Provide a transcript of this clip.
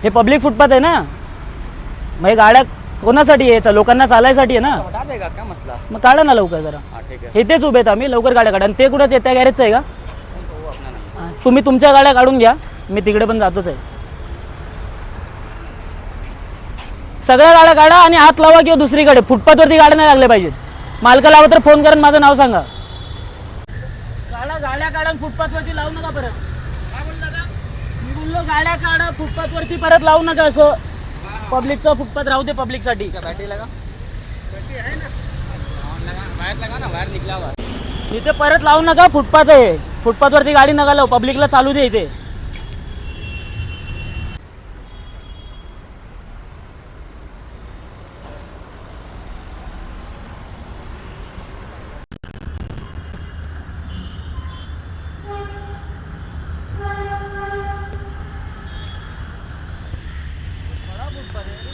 हे public footpath आहे ना, मग हे गाड्या कोणासाठी यायचं, लोकांना चालायसाठी आहे ना, हटा देगा क्या मसला? मग काढा ना लवकर जरा. हाँ ठीक है. हे तेच उभे आहेत आम्ही, लवकर गाड्या काढा. आणि ते कुठंच त्या गॅरेजचं आहे का? तो वो अपना नहीं. हा, तुम्ही तुमच्या गाड्या काढून घ्या, मी तिकडे पण जातोच आहे. सगळ्या गाड्या काढा आणि हात लावा किंवा दुसरीकडे फुटपाथवरती गाड्या नाही लागल्या पाहिजेत. मालकाला हवं तर फोन करून माझं नाव सांगा. गाड्या काढा फुटपाथवरती लावू नका परत. मी बोललो गाड्या काढा फुटपाथवरती परत लावू नका. असं पब्लिकचा फुटपाथ राहू दे पब्लिकसाठी. क्या बैटरी लगा? बैटरी है ना? वायर लगा ना, वायर निकला हुआ. इथे परत लावू नका. फुटपाथ आहे, फुटपाथवरती गाडी नका लावू. पब्लिकला चालू दे इथे. बड़ा फुटपाथ है.